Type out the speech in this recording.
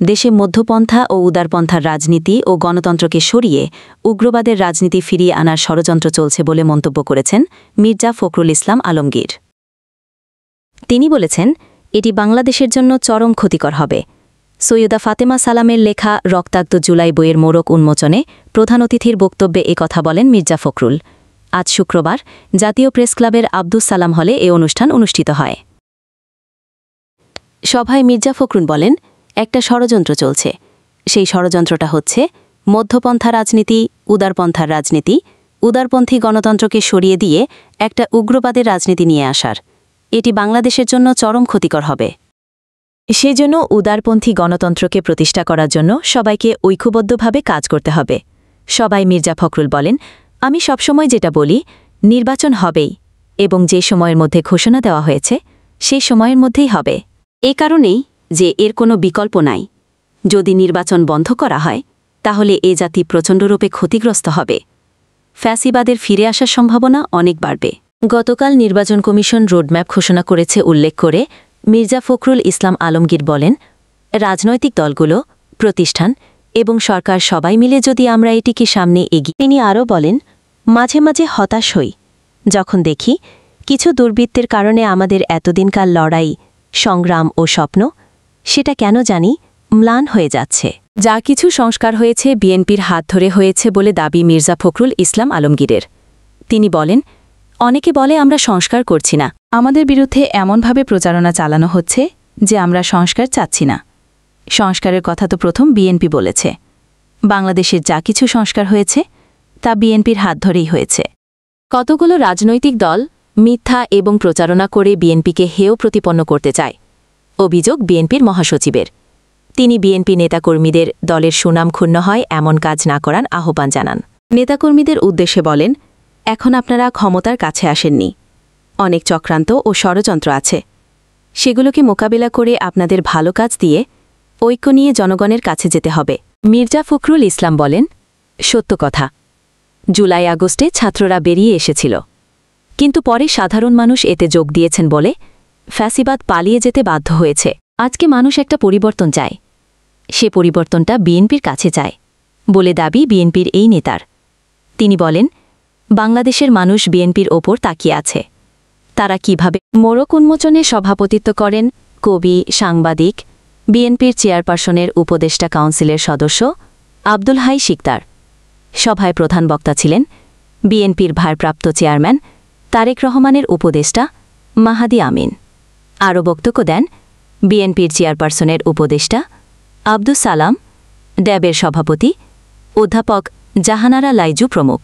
দেশে মধ্যপন্থা ও উদারপন্থার রাজনীতি ও গণতন্ত্রকে সরিয়ে উগ্রবাদের রাজনীতি ফিরিয়ে আনার ষড়যন্ত্র চলছে বলে মন্তব্য করেছেন মির্জা ফখরুল ইসলাম আলমগীর। তিনি বলেছেন, এটি বাংলাদেশের জন্য চরম ক্ষতিকর হবে। সৈয়দা ফাতেমা সালামের লেখা রক্তাক্ত জুলাই বইয়ের মোড়ক উন্মোচনে প্রধান অতিথির বক্তব্যে কথা বলেন মির্জা ফখরুল। আজ শুক্রবার জাতীয় প্রেসক্লাবের আব্দুস সালাম হলে এ অনুষ্ঠান অনুষ্ঠিত হয়। সভায় মির্জা ফখরুল বলেন, একটা ষড়যন্ত্র চলছে। সেই ষড়যন্ত্রটা হচ্ছে মধ্যপন্থা রাজনীতি, উদারপন্থার রাজনীতি, উদারপন্থী গণতন্ত্রকে সরিয়ে দিয়ে একটা উগ্রবাদের রাজনীতি নিয়ে আসার। এটি বাংলাদেশের জন্য চরম ক্ষতিকর হবে। সেজন্য উদারপন্থী গণতন্ত্রকে প্রতিষ্ঠা করার জন্য সবাইকে ঐক্যবদ্ধভাবে কাজ করতে হবে। সবাই মির্জা ফখরুল বলেন, আমি সবসময় যেটা বলি, নির্বাচন হবেই এবং যে সময়ের মধ্যে ঘোষণা দেওয়া হয়েছে সেই সময়ের মধ্যেই হবে। এ কারণেই যে এর কোনো বিকল্প নাই। যদি নির্বাচন বন্ধ করা হয় তাহলে এ জাতি প্রচণ্ডরূপে ক্ষতিগ্রস্ত হবে। ফ্যাসিবাদের ফিরে আসার সম্ভাবনা অনেক বাড়বে। গতকাল নির্বাচন কমিশন রোডম্যাপ ঘোষণা করেছে উল্লেখ করে মির্জা ফখরুল ইসলাম আলমগীর বলেন, রাজনৈতিক দলগুলো, প্রতিষ্ঠান এবং সরকার সবাই মিলে যদি আমরা এটিকে সামনে এগিয়ে। তিনি আরও বলেন, মাঝে মাঝে হতাশ হই যখন দেখি কিছু দুর্বৃত্তের কারণে আমাদের এতদিনকার লড়াই, সংগ্রাম ও স্বপ্ন সেটা কেন জানি ম্লান হয়ে যাচ্ছে। যা কিছু সংস্কার হয়েছে বিএনপির হাত ধরে হয়েছে বলে দাবি মির্জা ফখরুল ইসলাম আলমগীরের। তিনি বলেন, অনেকে বলে আমরা সংস্কার করছি না। আমাদের বিরুদ্ধে এমনভাবে প্রচারণা চালানো হচ্ছে যে আমরা সংস্কার চাচ্ছি না। সংস্কারের কথা তো প্রথম বিএনপি বলেছে। বাংলাদেশের যা কিছু সংস্কার হয়েছে তা বিএনপির হাত ধরেই হয়েছে। কতগুলো রাজনৈতিক দল মিথ্যা এবং প্রচারণা করে বিএনপিকে হেয় প্রতিপন্ন করতে চায়। অভিযোগ বিএনপির মহাসচিবের। তিনি বিএনপি নেতাকর্মীদের দলের সুনাম ক্ষুণ্ণ হয় এমন কাজ না করার আহ্বান জানান। নেতাকর্মীদের উদ্দেশ্যে বলেন, এখন আপনারা ক্ষমতার কাছে আসেননি। অনেক চক্রান্ত ও ষড়যন্ত্র আছে। সেগুলোকে মোকাবিলা করে আপনাদের ভালো কাজ দিয়ে ঐক্য নিয়ে জনগণের কাছে যেতে হবে। মির্জা ফখরুল ইসলাম বলেন, সত্য কথা, জুলাই আগস্টে ছাত্ররা বেরিয়ে এসেছিল, কিন্তু পরে সাধারণ মানুষ এতে যোগ দিয়েছেন বলে ফ্যাসিবাদ পালিয়ে যেতে বাধ্য হয়েছে। আজকে মানুষ একটা পরিবর্তন চায়। সে পরিবর্তনটা বিএনপির কাছে চায় বলে দাবি বিএনপির এই নেতার। তিনি বলেন, বাংলাদেশের মানুষ বিএনপির ওপর তাকিয়ে আছে। তারা কিভাবে। মোড়ক উন্মোচনে সভাপতিত্ব করেন কবি, সাংবাদিক, বিএনপির চেয়ারপারসনের উপদেষ্টা কাউন্সিলের সদস্য আব্দুল হাই শিকদার। সভায় প্রধান বক্তা ছিলেন বিএনপির ভারপ্রাপ্ত চেয়ারম্যান তারেক রহমানের উপদেষ্টা মাহাদি আমিন। আরও বক্তব্য দেন বিএনপির চেয়ারপারসনের উপদেষ্টা আব্দুস সালাম, ড্যাবের সভাপতি অধ্যাপক জাহানারা লাইজু প্রমুখ।